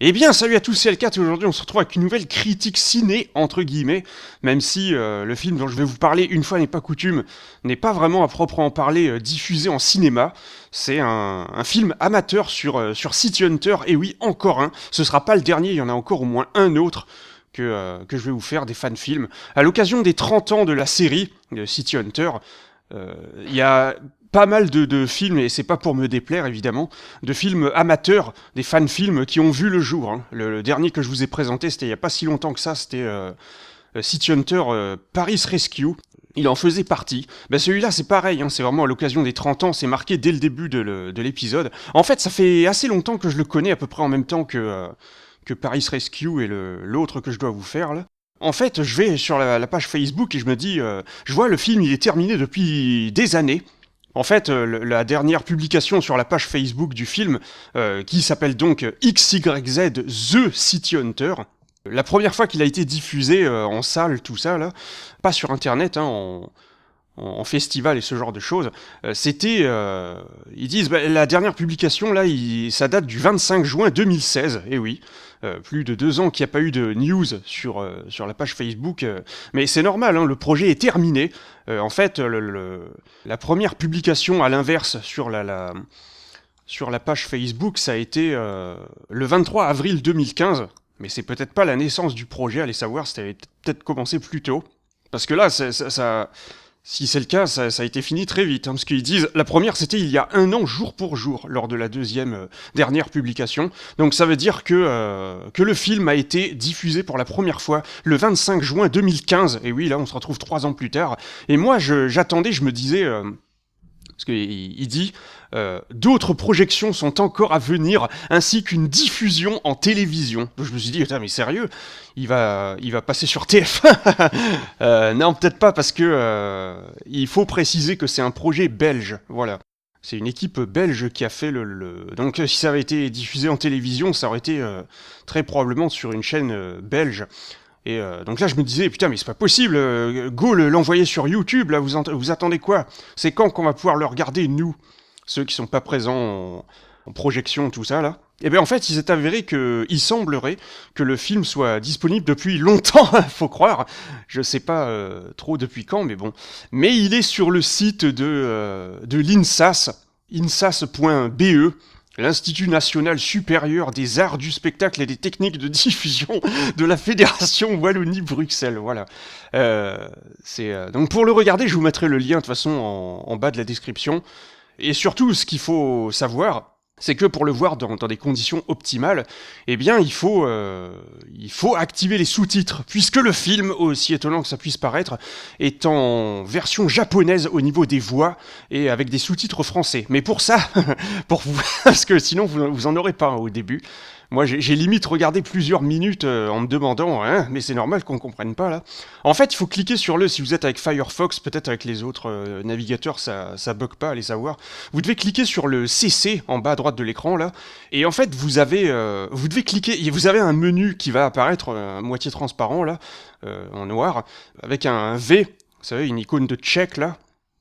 Eh bien, salut à tous, c'est L4 et aujourd'hui on se retrouve avec une nouvelle critique ciné, entre guillemets, même si le film dont je vais vous parler, une fois n'est pas coutume, n'est pas vraiment à proprement parler diffusé en cinéma. C'est un film amateur sur City Hunter, et oui, encore un, ce sera pas le dernier, il y en a encore au moins un autre que je vais vous faire, des fan-films. À l'occasion des 30 ans de la série City Hunter, il y a pas mal de films, et c'est pas pour me déplaire évidemment, de films amateurs, des fan-films qui ont vu le jour. Hein. Le dernier que je vous ai présenté, c'était il y a pas si longtemps que ça, c'était City Hunter Paris Rescue. Il en faisait partie. Ben celui-là, c'est pareil, hein, c'est vraiment à l'occasion des 30 ans, c'est marqué dès le début de l'épisode. En fait, ça fait assez longtemps que je le connais, à peu près en même temps que Paris Rescue et l'autre que je dois vous faire là. En fait, je vais sur la page Facebook et je me dis, je vois le film, il est terminé depuis des années. En fait, la dernière publication sur la page Facebook du film, qui s'appelle donc XYZ The City Hunter, la première fois qu'il a été diffusé en salle, tout ça, là, pas sur internet, hein, en festival et ce genre de choses, c'était... ils disent, bah, la dernière publication, là, ça date du 25 juin 2016, et oui, plus de 2 ans qu'il n'y a pas eu de news sur la page Facebook, mais c'est normal, hein, le projet est terminé. En fait, la première publication, à l'inverse, sur la page Facebook, ça a été le 23 avril 2015, mais c'est peut-être pas la naissance du projet, allez savoir, ça avait peut-être commencé plus tôt. Parce que là, si c'est le cas, ça a été fini très vite, hein, parce qu'ils disent, la première c'était il y a 1 an, jour pour jour, lors de la deuxième dernière publication. Donc ça veut dire que le film a été diffusé pour la première fois le 25 juin 2015, et oui, là on se retrouve 3 ans plus tard. Et moi j'attendais, je me disais... parce qu'il dit d'autres projections sont encore à venir, ainsi qu'une diffusion en télévision. Donc je me suis dit, mais sérieux, il va passer sur TF1. Non, peut-être pas, parce que il faut préciser que c'est un projet belge, voilà. C'est une équipe belge qui a fait Donc si ça avait été diffusé en télévision, ça aurait été très probablement sur une chaîne belge. Et donc là, je me disais, putain, mais c'est pas possible, go l'envoyer sur YouTube, là, vous attendez quoi? C'est quand qu'on va pouvoir le regarder, nous, ceux qui sont pas présents en projection, tout ça, là? Et bien en fait, il s'est avéré il semblerait que le film soit disponible depuis longtemps, faut croire. Je sais pas trop depuis quand, mais bon. Mais il est sur le site de l'INSAS, insas.be, l'Institut national supérieur des arts du spectacle et des techniques de diffusion de la Fédération Wallonie-Bruxelles, voilà. Donc pour le regarder, je vous mettrai le lien de toute façon en bas de la description. Et surtout, ce qu'il faut savoir, c'est que pour le voir dans des conditions optimales, eh bien il faut activer les sous-titres, puisque le film, aussi étonnant que ça puisse paraître, est en version japonaise au niveau des voix, et avec des sous-titres français. Mais pour ça, pour vous, parce que sinon vous en aurez pas, hein, au début. Moi, j'ai limite regardé plusieurs minutes en me demandant, hein, mais c'est normal qu'on comprenne pas, là. En fait, il faut cliquer sur si vous êtes avec Firefox, peut-être avec les autres navigateurs, ça bug pas, allez savoir. Vous devez cliquer sur le CC en bas à droite de l'écran, là, et en fait, vous devez cliquer, et vous avez un menu qui va apparaître à moitié transparent, là, en noir, avec un V, vous savez, une icône de check, là.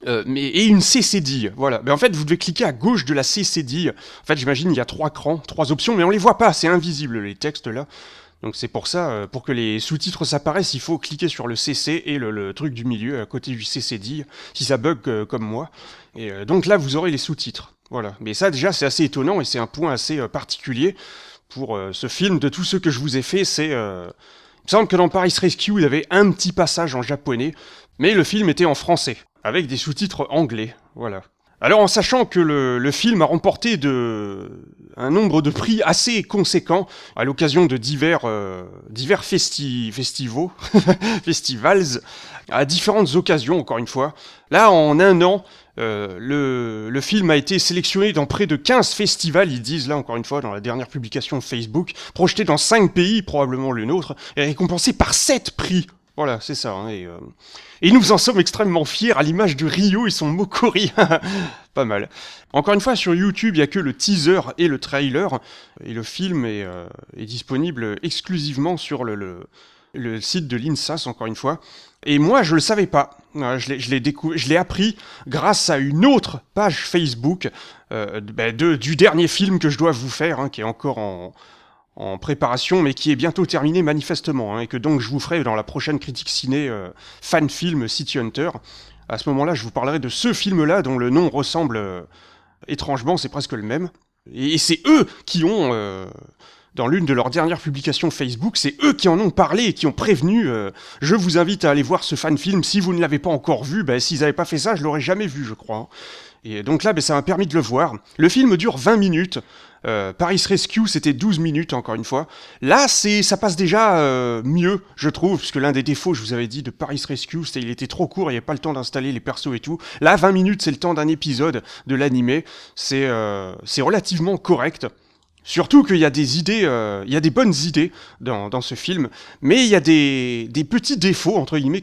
Et une CCD, voilà. En fait, vous devez cliquer à gauche de la CCD. En fait, j'imagine il y a 3 crans, 3 options, mais on les voit pas, c'est invisible les textes là. Donc c'est pour ça, pour que les sous-titres s'apparaissent, il faut cliquer sur le CC et le truc du milieu à côté du CCD, si ça bug comme moi. Et donc là, vous aurez les sous-titres, voilà. Mais ça déjà, c'est assez étonnant et c'est un point assez particulier pour ce film. De tous ceux que je vous ai fait, il me semble que dans Paris Rescue, il y avait un petit passage en japonais, mais le film était en français, avec des sous-titres anglais, voilà. Alors en sachant que le film a remporté un nombre de prix assez conséquent à l'occasion de divers festivals, à différentes occasions encore une fois. Là en 1 an, le film a été sélectionné dans près de 15 festivals, ils disent là encore une fois dans la dernière publication Facebook, projeté dans 5 pays, probablement le nôtre, et récompensé par 7 prix. Voilà, c'est ça. Hein, et nous en sommes extrêmement fiers à l'image de Ryo et son Mokori. Pas mal. Encore une fois, sur YouTube, il n'y a que le teaser et le trailer. Et le film est disponible exclusivement sur le site de l'INSAS, encore une fois. Et moi, je le savais pas. Je l'ai appris grâce à une autre page Facebook du dernier film que je dois vous faire, hein, qui est encore en préparation, mais qui est bientôt terminé manifestement, hein, et que donc je vous ferai dans la prochaine critique ciné fan film City Hunter. À ce moment-là, je vous parlerai de ce film-là dont le nom ressemble étrangement, c'est presque le même. Et c'est eux qui ont, dans l'une de leurs dernières publications Facebook, c'est eux qui en ont parlé et qui ont prévenu. Je vous invite à aller voir ce fan film si vous ne l'avez pas encore vu. S'ils n'avaient pas fait ça, je l'aurais jamais vu, je crois, hein. Et donc là, ça m'a permis de le voir. Le film dure 20 minutes. Paris Rescue, c'était 12 minutes, encore une fois. Là, ça passe déjà mieux, je trouve, parce que l'un des défauts, je vous avais dit, de Paris Rescue, c'était qu'il était trop court, il n'y avait pas le temps d'installer les persos et tout. Là, 20 minutes, c'est le temps d'un épisode de l'animé. C'est relativement correct. Surtout qu'il y a des idées, il y a des bonnes idées dans ce film, mais il y a des petits défauts, entre guillemets,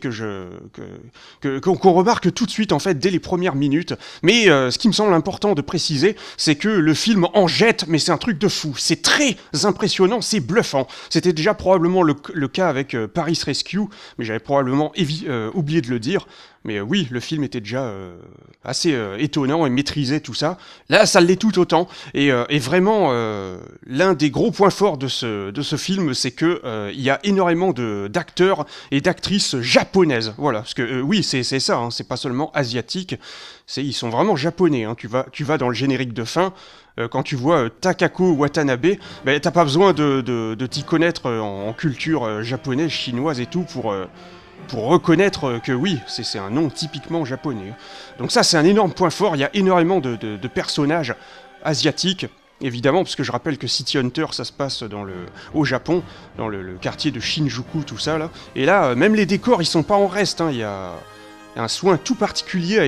qu'on remarque tout de suite, en fait, dès les premières minutes. Mais ce qui me semble important de préciser, c'est que le film en jette, mais c'est un truc de fou. C'est très impressionnant, c'est bluffant. C'était déjà probablement le cas avec Paris Rescue, mais j'avais probablement oublié de le dire. Mais oui, le film était déjà assez étonnant et maîtrisait tout ça. Là, ça l'est tout autant. Et vraiment, l'un des gros points forts de ce film, c'est que il y a énormément d'acteurs et d'actrices japonaises. Voilà, parce que oui, c'est ça, hein, c'est pas seulement asiatique, ils sont vraiment japonais. Hein. Tu vas dans le générique de fin. Quand tu vois Takako Watanabe, t'as pas besoin de t'y connaître en culture japonaise, chinoise et tout pour reconnaître que oui, c'est un nom typiquement japonais. Donc ça, c'est un énorme point fort. Il y a énormément de personnages asiatiques, évidemment, parce que je rappelle que City Hunter, ça se passe au Japon, dans le quartier de Shinjuku, tout ça, là. Et là, même les décors, ils sont pas en reste, hein. Il y a un soin tout particulier a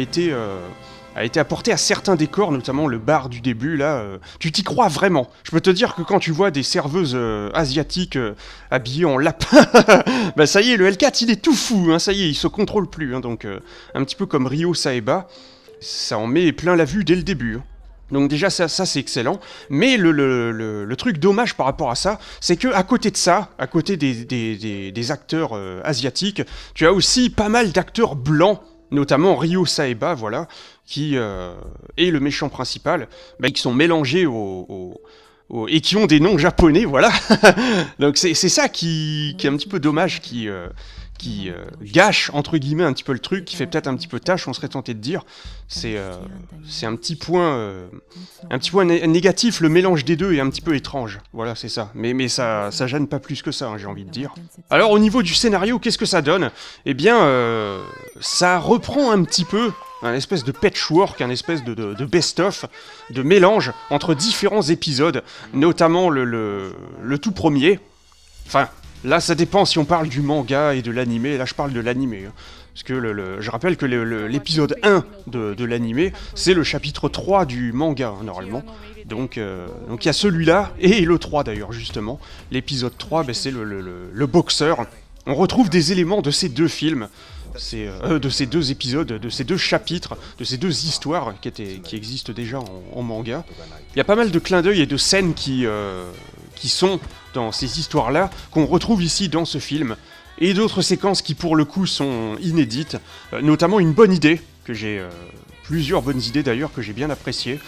été apporté à certains décors, notamment le bar du début, là, tu t'y crois vraiment. Je peux te dire que quand tu vois des serveuses asiatiques habillées en lapin, ça y est, le L4, il est tout fou, hein, ça y est, il se contrôle plus, hein, donc un petit peu comme Ryo Saeba, ça en met plein la vue dès le début, hein. Donc déjà ça c'est excellent, mais le truc dommage par rapport à ça, c'est que à côté de ça, à côté des acteurs asiatiques, tu as aussi pas mal d'acteurs blancs, notamment Ryo Saeba, voilà, qui est le méchant principal, qui sont mélangés et qui ont des noms japonais, voilà. Donc c'est ça qui est un petit peu dommage, qui gâche entre guillemets un petit peu le truc, qui fait peut-être un petit peu tâche, on serait tenté de dire. C'est un petit point négatif, le mélange des deux est un petit peu étrange. Voilà, c'est ça. Mais ça gêne pas plus que ça, hein, j'ai envie de dire. Alors au niveau du scénario, qu'est-ce que ça donne ? Eh bien, ça reprend un petit peu un espèce de patchwork, un espèce de best-of, de mélange entre différents épisodes, notamment le tout premier. Enfin, là, ça dépend si on parle du manga et de l'animé. Là, je parle de l'animé. Hein. Parce que je rappelle que l'épisode 1 de l'animé, c'est le chapitre 3 du manga, hein, normalement. Donc il y a celui-là, et le 3 d'ailleurs, justement. L'épisode 3, c'est le boxeur. On retrouve des éléments de ces deux films, de ces deux épisodes, de ces deux chapitres, de ces deux histoires qui existent déjà en manga. Il y a pas mal de clins d'œil et de scènes qui sont dans ces histoires-là, qu'on retrouve ici dans ce film, et d'autres séquences qui pour le coup sont inédites, notamment une bonne idée, plusieurs bonnes idées d'ailleurs que j'ai bien appréciées.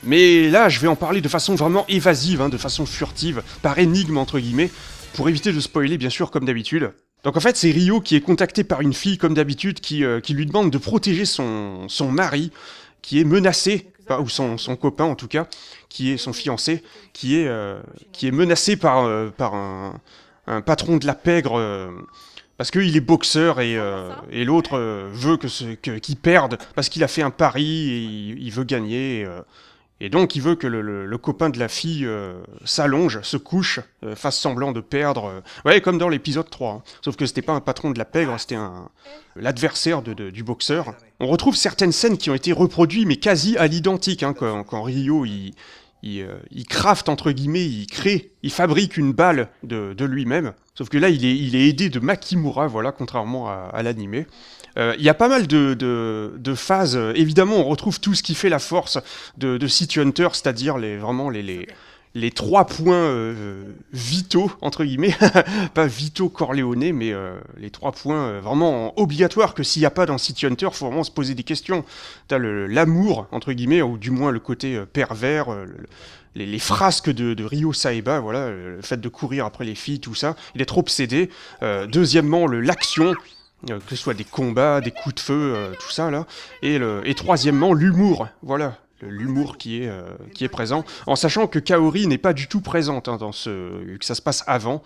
Mais là, je vais en parler de façon vraiment évasive, hein, de façon furtive, par énigme entre guillemets, pour éviter de spoiler bien sûr comme d'habitude. Donc en fait, c'est Ryo qui est contacté par une fille comme d'habitude qui lui demande de protéger son mari, qui est menacé, ou son copain en tout cas, qui est son fiancé, qui est menacé par un patron de la pègre, parce qu'il est boxeur et l'autre veut qu'il perde parce qu'il a fait un pari et il veut gagner. Et donc il veut que le copain de la fille s'allonge, se couche, fasse semblant de perdre. Ouais, comme dans l'épisode 3. Hein. Sauf que c'était pas un patron de la pègre, c'était l'adversaire du boxeur. On retrouve certaines scènes qui ont été reproduites, mais quasi à l'identique. Hein, quand Ryo, il craft, entre guillemets, il fabrique une balle de lui-même. Sauf que là, il est aidé de Makimura, voilà, contrairement à l'animé. Il y a pas mal de phases. Évidemment, on retrouve tout ce qui fait la force de City Hunter, c'est-à-dire vraiment les les 3 points vitaux, entre guillemets, pas vitaux Corleone, mais les 3 points vraiment obligatoires que s'il n'y a pas dans City Hunter, faut vraiment se poser des questions. T'as l'amour, entre guillemets, ou du moins le côté pervers, les frasques de Ryo Saeba, voilà, le fait de courir après les filles, tout ça, il est trop obsédé. Deuxièmement, l'action, que ce soit des combats, des coups de feu, tout ça là. Et troisièmement, l'humour, voilà. L'humour qui est présent, en sachant que Kaori n'est pas du tout présente hein, que ça se passe avant,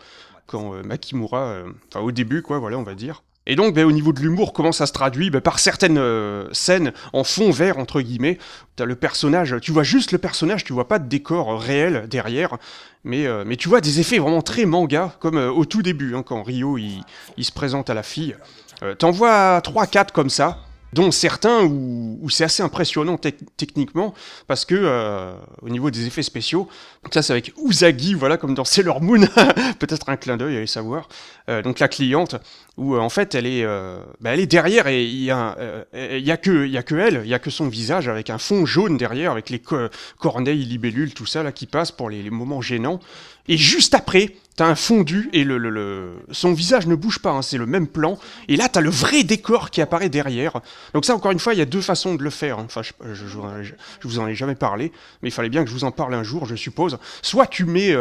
quand Makimura, enfin au début quoi, voilà on va dire. Et donc au niveau de l'humour, comment ça se traduit par certaines scènes en fond vert entre guillemets, t'as le personnage, tu vois juste le personnage, tu vois pas de décor réel derrière, mais tu vois des effets vraiment très manga, comme au tout début, hein, quand Ryo il se présente à la fille. T'en vois 3-4 comme ça, dont certains où c'est assez impressionnant techniquement, parce que au niveau des effets spéciaux, donc ça c'est avec Usagi, voilà, comme dans Sailor Moon, peut-être un clin d'œil, allez savoir, donc la cliente, où en fait elle est derrière et il y a que elle, il y a que son visage avec un fond jaune derrière, avec les corneilles, libellules, tout ça là qui passe pour les moments gênants, et juste après, t'as un fondu et son visage ne bouge pas, hein, c'est le même plan. Et là, t'as le vrai décor qui apparaît derrière. Donc ça, encore une fois, il y a 2 façons de le faire. Hein. Enfin, je vous en ai jamais parlé, mais il fallait bien que je vous en parle un jour, je suppose. Soit tu mets...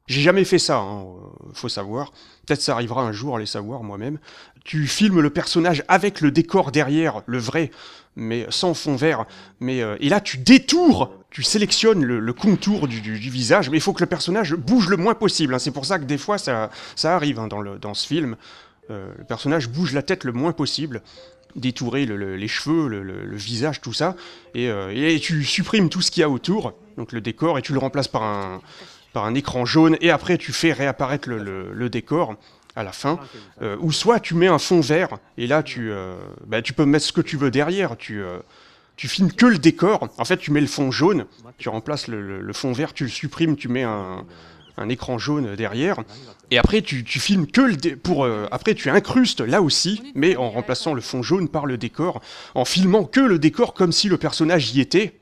j'ai jamais fait ça, hein, faut savoir. Peut-être ça arrivera un jour, allez savoir moi-même. Tu filmes le personnage avec le décor derrière, le vrai, mais sans fond vert. Et là, tu détours, tu sélectionnes le contour du visage, mais il faut que le personnage bouge le moins possible. Hein. C'est pour ça que des fois, ça arrive hein, dans ce film. Le personnage bouge la tête le moins possible, détourer les cheveux, le visage, tout ça. Et tu supprimes tout ce qu'il y a autour, donc le décor, et tu le remplaces par un écran jaune, et après tu fais réapparaître le décor à la fin, ou soit tu mets un fond vert, et là tu peux mettre ce que tu veux derrière, tu filmes que le décor, en fait tu mets le fond jaune, tu remplaces le fond vert, tu le supprimes, tu mets un écran jaune derrière, et après tu filmes que après tu incrustes là aussi, mais en remplaçant le fond jaune par le décor, en filmant que le décor comme si le personnage y était,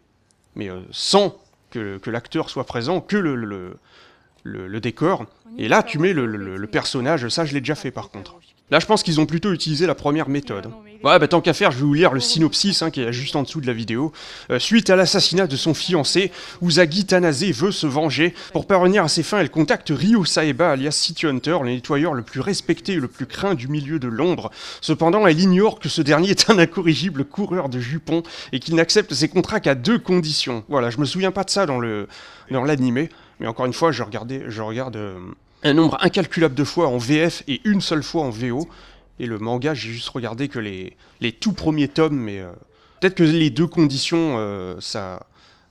mais sans que l'acteur soit présent, que le décor, et là tu mets le personnage, ça je l'ai déjà fait par contre. Là je pense qu'ils ont plutôt utilisé la première méthode. Ouais, tant qu'à faire, je vais vous lire le synopsis hein, qui est juste en dessous de la vidéo. Suite à l'assassinat de son fiancé, Usagi Tanase veut se venger. Pour parvenir à ses fins, elle contacte Ryo Saeba alias City Hunter, le nettoyeur le plus respecté et le plus craint du milieu de Londres. Cependant, elle ignore que ce dernier est un incorrigible coureur de jupons et qu'il n'accepte ses contrats qu'à 2 conditions. Voilà, je me souviens pas de ça dans l'animé, mais encore une fois, je regarde un nombre incalculable de fois en VF et une seule fois en VO. Et le manga, j'ai juste regardé que les tout premiers tomes, mais peut-être que les 2 conditions,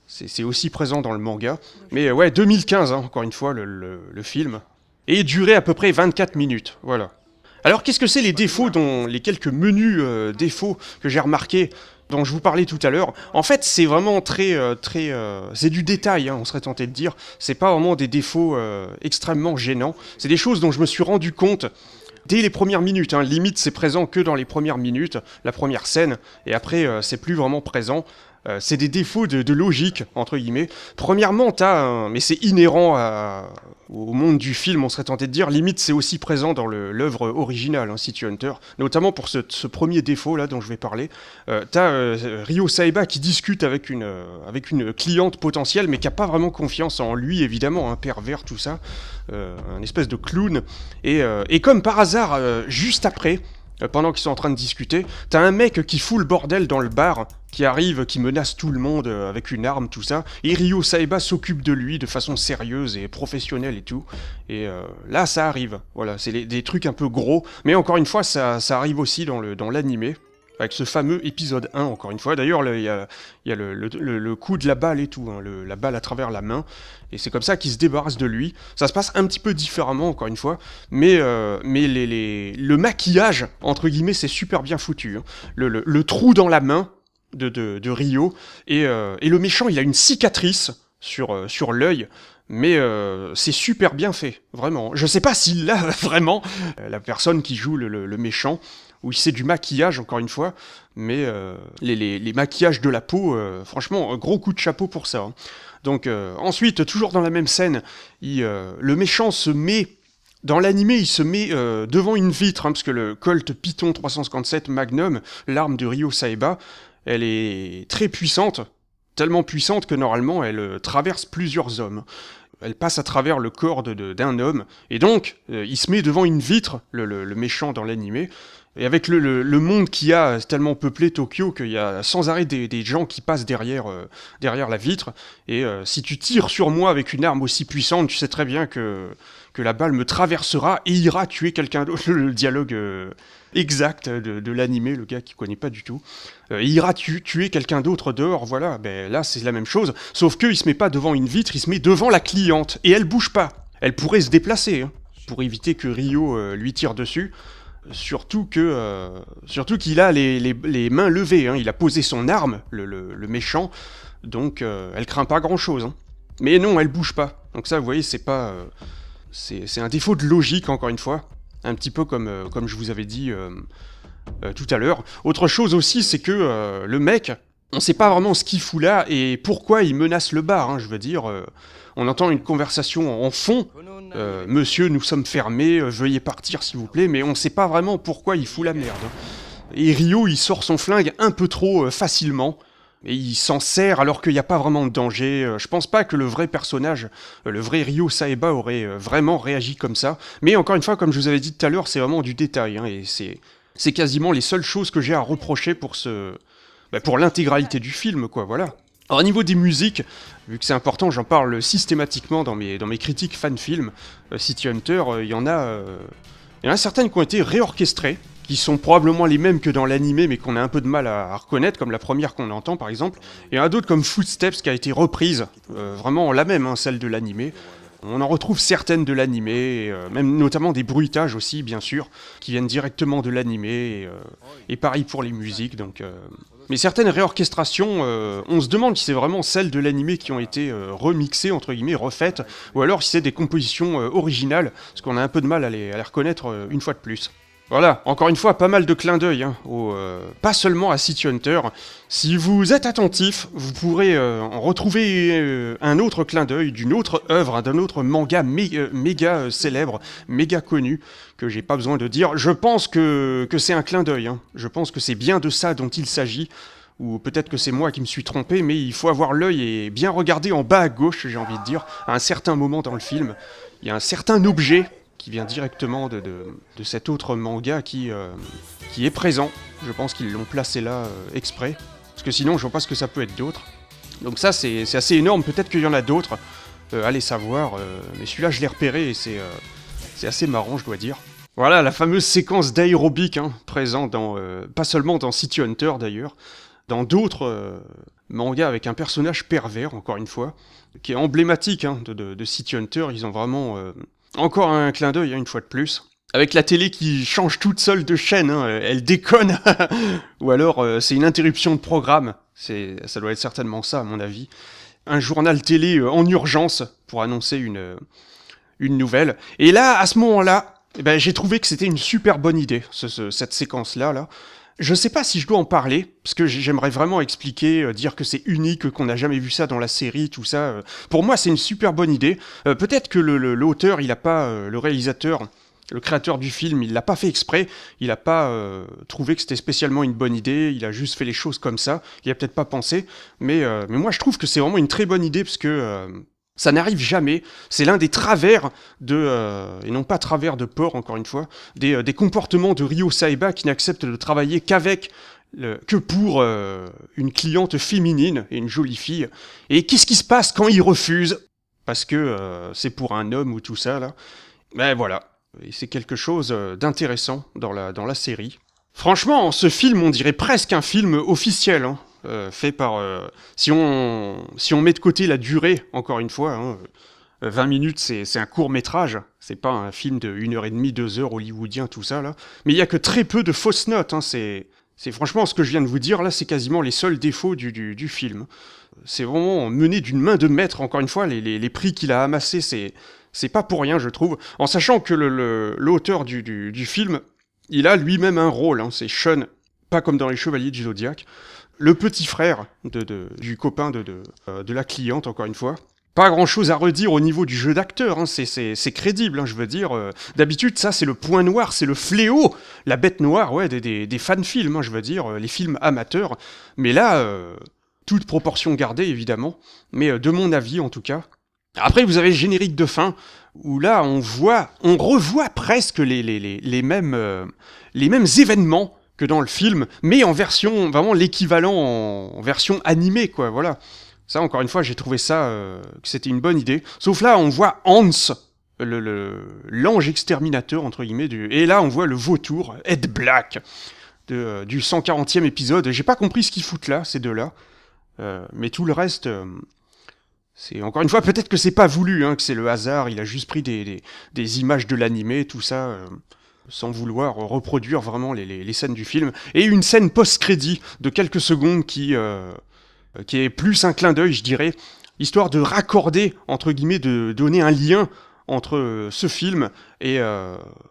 c'est aussi présent dans le manga. Mais ouais, 2015, hein, encore une fois, le film. Et durait à peu près 24 minutes, voilà. Alors qu'est-ce que c'est les défauts, les quelques menus défauts que j'ai remarqués, dont je vous parlais tout à l'heure? En fait, c'est vraiment c'est du détail, hein, on serait tenté de dire. C'est pas vraiment des défauts extrêmement gênants. C'est des choses dont je me suis rendu compte dès les premières minutes, hein. Limite c'est présent que dans les premières minutes, la première scène, et après c'est plus vraiment présent. C'est des défauts de logique, entre guillemets. Premièrement, mais c'est inhérent au monde du film, on serait tenté de dire, limite c'est aussi présent dans l'œuvre originale, hein, City Hunter, notamment pour ce premier défaut là dont je vais parler. Ryo Saeba qui discute avec une cliente potentielle, mais qui n'a pas vraiment confiance en lui, évidemment, un pervers, tout ça, un espèce de clown, et comme par hasard, juste après, pendant qu'ils sont en train de discuter, t'as un mec qui fout le bordel dans le bar, qui arrive, qui menace tout le monde avec une arme, tout ça, et Ryo Saeba s'occupe de lui de façon sérieuse et professionnelle et tout, et là ça arrive, voilà, c'est des trucs un peu gros, mais encore une fois ça arrive aussi dans l'animé, avec ce fameux épisode 1, encore une fois. D'ailleurs, il y a le coup de la balle et tout, hein, la balle à travers la main, et c'est comme ça qu'il se débarrasse de lui. Ça se passe un petit peu différemment, encore une fois, mais le maquillage, entre guillemets, c'est super bien foutu. Hein. Le trou dans la main de Ryo, et le méchant, il a une cicatrice sur l'œil, mais c'est super bien fait, vraiment. Je sais pas s'il l'a vraiment, la personne qui joue le méchant, où c'est du maquillage, encore une fois, mais les maquillages de la peau, franchement, un gros coup de chapeau pour ça. Hein. Donc ensuite, toujours dans la même scène, le méchant se met... Dans l'animé, il se met devant une vitre, parce que le Colt Python 357 Magnum, l'arme de Ryo Saeba, elle est très puissante, tellement puissante que normalement elle traverse plusieurs hommes. Elle passe à travers le corps d'un homme, et donc il se met devant une vitre, le méchant dans l'animé, et avec le monde qu'il y a, c'est tellement peuplé Tokyo qu'il y a sans arrêt des gens qui passent derrière la vitre, et si tu tires sur moi avec une arme aussi puissante, tu sais très bien que la balle me traversera et ira tuer quelqu'un d'autre. Le dialogue exact de l'animé, le gars qui connaît pas du tout. Il ira tuer quelqu'un d'autre dehors, voilà. Ben, là, c'est la même chose, sauf qu'il se met pas devant une vitre, il se met devant la cliente, et elle bouge pas. Elle pourrait se déplacer, hein, pour éviter que Ryo lui tire dessus. Surtout qu'il a les mains levées, hein. Il a posé son arme, le méchant, donc elle craint pas grand-chose. Hein. Mais non, elle bouge pas. Donc ça, vous voyez, c'est pas... c'est un défaut de logique, encore une fois. Un petit peu comme je vous avais dit tout à l'heure. Autre chose aussi, c'est que le mec, on sait pas vraiment ce qu'il fout là et pourquoi il menace le bar, hein, je veux dire. On entend une conversation en fond. Monsieur, nous sommes fermés, veuillez partir s'il vous plaît, mais on sait pas vraiment pourquoi il fout la merde. Et Ryo, il sort son flingue un peu trop facilement. Et il s'en sert alors qu'il n'y a pas vraiment de danger. Je pense pas que le vrai personnage, le vrai Ryo Saeba aurait vraiment réagi comme ça. Mais encore une fois, comme je vous avais dit tout à l'heure, c'est vraiment du détail. Hein, et c'est quasiment les seules choses que j'ai à reprocher pour l'intégralité du film, quoi, voilà. Alors, au niveau des musiques, vu que c'est important, j'en parle systématiquement dans mes critiques fan-film. City Hunter, il y en a certaines qui ont été réorchestrées, qui sont probablement les mêmes que dans l'animé, mais qu'on a un peu de mal à reconnaître, comme la première qu'on entend par exemple. Et il y en a d'autres comme Footsteps qui a été reprise, vraiment la même, hein, celle de l'animé. On en retrouve certaines de l'animé, même notamment des bruitages aussi, bien sûr, qui viennent directement de l'animé, et pareil pour les musiques, donc... Mais certaines réorchestrations, on se demande si c'est vraiment celles de l'animé qui ont été remixées, entre guillemets, refaites, ou alors si c'est des compositions originales, parce qu'on a un peu de mal à les reconnaître une fois de plus. Voilà, encore une fois, pas mal de clins d'œil, hein, pas seulement à City Hunter. Si vous êtes attentif, vous pourrez en retrouver un autre clin d'œil d'une autre œuvre, d'un autre manga méga célèbre, méga connu, que j'ai pas besoin de dire. Je pense que c'est un clin d'œil, hein. Je pense que c'est bien de ça dont il s'agit. Ou peut-être que c'est moi qui me suis trompé, mais il faut avoir l'œil et bien regarder en bas à gauche, j'ai envie de dire, à un certain moment dans le film. Il y a un certain objet qui vient directement de cet autre manga qui est présent. Je pense qu'ils l'ont placé là exprès, parce que sinon je vois pas ce que ça peut être d'autre. Donc ça c'est assez énorme, peut-être qu'il y en a d'autres, allez savoir, mais celui-là je l'ai repéré et c'est assez marrant je dois dire. Voilà la fameuse séquence d'aérobic, hein, présente dans, pas seulement dans City Hunter d'ailleurs, dans d'autres mangas avec un personnage pervers, encore une fois, qui est emblématique hein, de City Hunter. Ils ont vraiment... encore un clin d'œil, hein, une fois de plus. Avec la télé qui change toute seule de chaîne, hein, elle déconne. Ou alors, c'est une interruption de programme. Ça doit être certainement ça, à mon avis. Un journal télé en urgence pour annoncer une nouvelle. Et là, à ce moment-là, ben, j'ai trouvé que c'était une super bonne idée, cette séquence-là. Là. Je sais pas si je dois en parler, parce que j'aimerais vraiment expliquer, dire que c'est unique, qu'on n'a jamais vu ça dans la série, tout ça. Pour moi, c'est une super bonne idée. Peut-être que l'auteur, il a pas, le réalisateur, le créateur du film, il l'a pas fait exprès, il a pas trouvé que c'était spécialement une bonne idée, il a juste fait les choses comme ça, il a peut-être pas pensé, mais moi je trouve que c'est vraiment une très bonne idée, parce que... ça n'arrive jamais, c'est l'un des travers et non pas travers de porc encore une fois, des comportements de Ryo Saeba qui n'accepte de travailler que pour une cliente féminine et une jolie fille. Et qu'est-ce qui se passe quand il refuse? Parce que c'est pour un homme ou tout ça là. Ben voilà, et c'est quelque chose d'intéressant dans la série. Franchement, ce film, on dirait presque un film officiel, hein. Fait par... si on met de côté la durée, encore une fois, hein, 20 minutes, c'est un court-métrage, c'est pas un film de 1h30, 2 heures hollywoodien, tout ça, là. Mais il y a que très peu de fausses notes, hein, c'est franchement, ce que je viens de vous dire, là, c'est quasiment les seuls défauts du film. C'est vraiment mené d'une main de maître, encore une fois, les prix qu'il a amassés, c'est pas pour rien, je trouve, en sachant que l'auteur du film, il a lui-même un rôle, hein, c'est Sean, pas comme dans Les Chevaliers du Zodiac. le petit frère du copain de la cliente, encore une fois. Pas grand chose à redire au niveau du jeu d'acteur, hein. C'est crédible, hein, je veux dire. D'habitude, ça, c'est le point noir, c'est le fléau, la bête noire, ouais, des fan-films, hein, je veux dire, les films amateurs. Mais là, toute proportion gardée, évidemment, mais de mon avis, en tout cas. Après, vous avez le générique de fin, où là, on revoit presque les mêmes événements que dans le film, mais en version, vraiment l'équivalent en version animée, quoi, voilà. Ça, encore une fois, j'ai trouvé ça, que c'était une bonne idée. Sauf là, on voit Hans, l'ange exterminateur, entre guillemets, et là, on voit le vautour, Ed Black, du 140e épisode. J'ai pas compris ce qu'ils foutent là, ces deux-là. Mais tout le reste, c'est encore une fois, peut-être que c'est pas voulu, hein, que c'est le hasard, il a juste pris des images de l'animé, tout ça, sans vouloir reproduire vraiment les scènes du film. Et une scène post-crédit de quelques secondes qui est plus un clin d'œil, je dirais, histoire de raccorder, entre guillemets, de donner un lien entre ce film et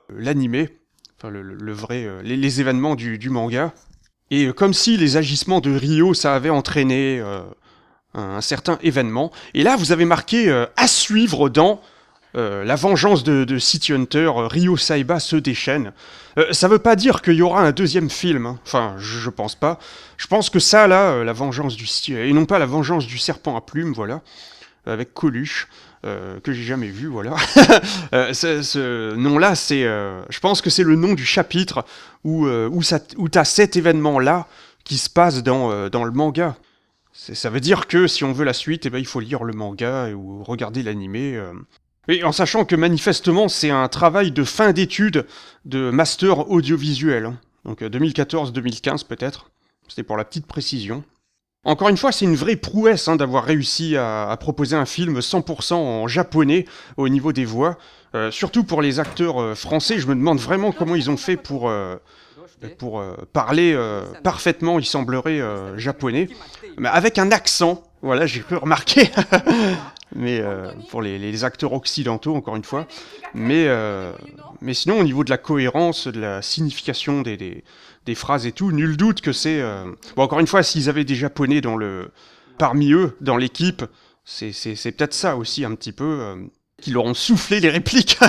l'animé, enfin le vrai, les événements du manga. Et comme si les agissements de Ryo, ça avait entraîné un certain événement. Et là, vous avez marqué à suivre dans la vengeance de City Hunter, Ryo Saiba se déchaîne. Ça veut pas dire qu'il y aura un deuxième film, hein. Enfin, je pense pas. Je pense que ça, là, la vengeance et non pas la vengeance du serpent à plumes, voilà, avec Coluche, que j'ai jamais vu, voilà. Ce nom-là, je pense que c'est le nom du chapitre où t'as cet événement-là qui se passe dans le manga. Ça veut dire que si on veut la suite, eh ben, il faut lire le manga ou regarder l'animé. Et en sachant que manifestement, c'est un travail de fin d'études de master audiovisuel. Hein. Donc 2014-2015 peut-être. C'était pour la petite précision. Encore une fois, c'est une vraie prouesse hein, d'avoir réussi à proposer un film 100% en japonais au niveau des voix. Surtout pour les acteurs français, je me demande vraiment comment ils ont fait pour parler parfaitement, il semblerait, japonais. Mais avec un accent, voilà, j'ai pu remarquer. Mais pour les acteurs occidentaux, encore une fois. Mais sinon, au niveau de la cohérence, de la signification des phrases et tout, nul doute que c'est... Bon, encore une fois, s'ils avaient des Japonais parmi eux, dans l'équipe, c'est peut-être ça aussi, un petit peu, qui leur ont soufflé les répliques,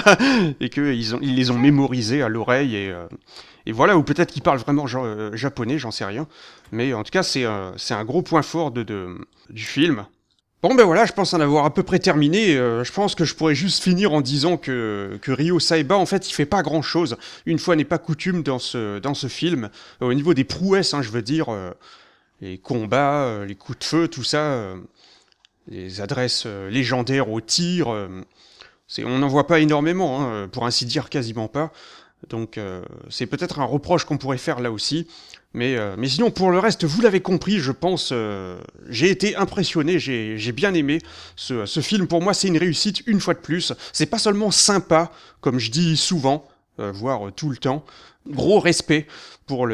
et qu'ils les ont mémorisées à l'oreille, et voilà, ou peut-être qu'ils parlent vraiment japonais, j'en sais rien. Mais en tout cas, c'est un gros point fort du film. Bon ben voilà, je pense en avoir à peu près terminé. Je pense que je pourrais juste finir en disant que Ryo Saiba, en fait, il fait pas grand-chose. Une fois n'est pas coutume dans ce film. Au niveau des prouesses, hein, je veux dire, les combats, les coups de feu, tout ça, les adresses légendaires au tir, on n'en voit pas énormément, hein, pour ainsi dire quasiment pas. Donc c'est peut-être un reproche qu'on pourrait faire là aussi. Mais sinon, pour le reste, vous l'avez compris, je pense, j'ai été impressionné, j'ai bien aimé ce film. Pour moi, c'est une réussite une fois de plus. C'est pas seulement sympa, comme je dis souvent, voire tout le temps. Gros respect pour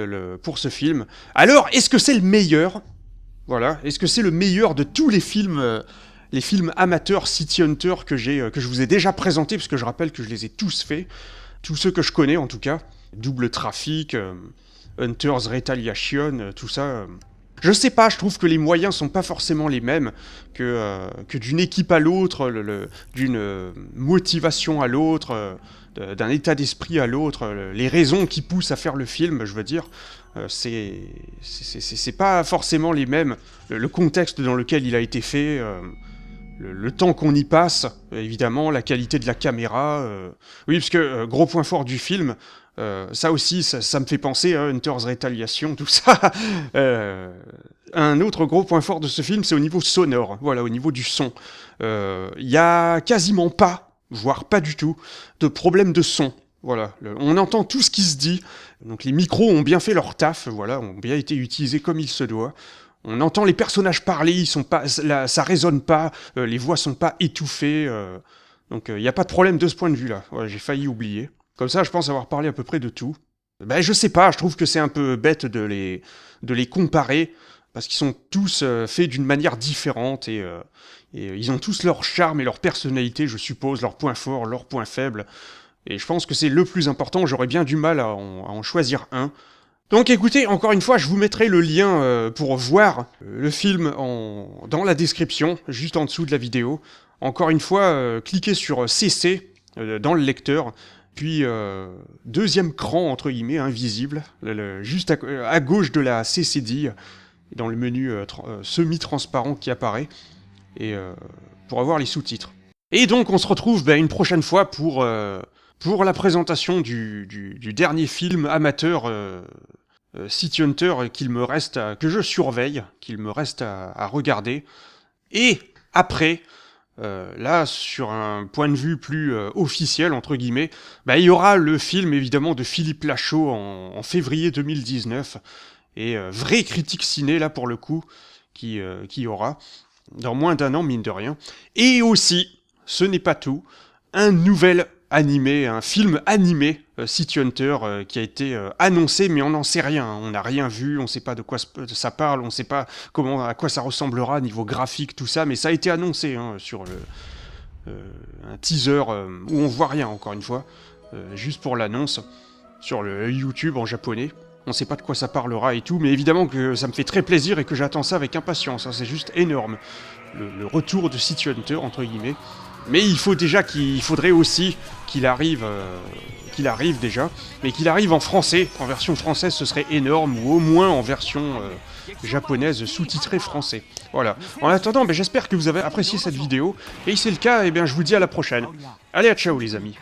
ce film. Alors, est-ce que c'est le meilleur ? Voilà, est-ce que c'est le meilleur de tous les films amateurs City Hunter que je vous ai déjà présentés, parce que je rappelle que je les ai tous faits, tous ceux que je connais en tout cas, Double Trafic, Hunter's Retaliation, tout ça. Je sais pas, je trouve que les moyens sont pas forcément les mêmes, que d'une équipe à l'autre, d'une motivation à l'autre, d'un état d'esprit à l'autre, les raisons qui poussent à faire le film, je veux dire, c'est pas forcément les mêmes. Le contexte dans lequel il a été fait, le temps qu'on y passe, évidemment, la qualité de la caméra. Oui, parce que gros point fort du film, ça aussi, ça me fait penser à Hunter's Retaliation, tout ça. Un autre gros point fort de ce film, c'est au niveau sonore, voilà, au niveau du son. Il y a quasiment pas, voire pas du tout, de problème de son. Voilà, on entend tout ce qui se dit. Donc les micros ont bien fait leur taf, voilà, ont bien été utilisés comme il se doit. On entend les personnages parler, ils sont pas, ça résonne pas, les voix sont pas étouffées. Donc il n'y a pas de problème de ce point de vue-là. Ouais, j'ai failli oublier. Comme ça, je pense avoir parlé à peu près de tout. Ben, je sais pas, je trouve que c'est un peu bête de les comparer, parce qu'ils sont tous faits d'une manière différente, et ils ont tous leur charme et leur personnalité, je suppose, leurs points forts, leurs points faibles. Et je pense que c'est le plus important, j'aurais bien du mal à en choisir un. Donc écoutez, encore une fois, je vous mettrai le lien pour voir le film dans la description, juste en dessous de la vidéo. Encore une fois, cliquez sur CC dans le lecteur, puis deuxième cran, entre guillemets, invisible, juste à gauche de la CCD, dans le menu semi-transparent qui apparaît, et pour avoir les sous-titres. Et donc on se retrouve une prochaine fois pour la présentation du dernier film amateur City Hunter que je surveille, qu'il me reste à regarder. Et après, là, sur un point de vue plus officiel, entre guillemets, il y aura le film, évidemment, de Philippe Lachaud en février 2019. Et vraie critique ciné, là, pour le coup, qui aura, dans moins d'un an, mine de rien. Et aussi, ce n'est pas tout, un nouvel animé, un film animé, City Hunter, qui a été annoncé, mais on n'en sait rien, on n'a rien vu, on ne sait pas de quoi ça parle, on ne sait pas à quoi ça ressemblera, niveau graphique, tout ça, mais ça a été annoncé sur un teaser où on voit rien, encore une fois, juste pour l'annonce, sur le YouTube en japonais. On ne sait pas de quoi ça parlera et tout, mais évidemment que ça me fait très plaisir et que j'attends ça avec impatience, c'est juste énorme. Le retour de City Hunter, entre guillemets. Mais il faudrait aussi qu'il arrive déjà, mais qu'il arrive en français, en version française ce serait énorme, ou au moins en version japonaise sous-titrée français. Voilà. En attendant, j'espère que vous avez apprécié cette vidéo, et si c'est le cas, je vous dis à la prochaine. Allez, à ciao les amis.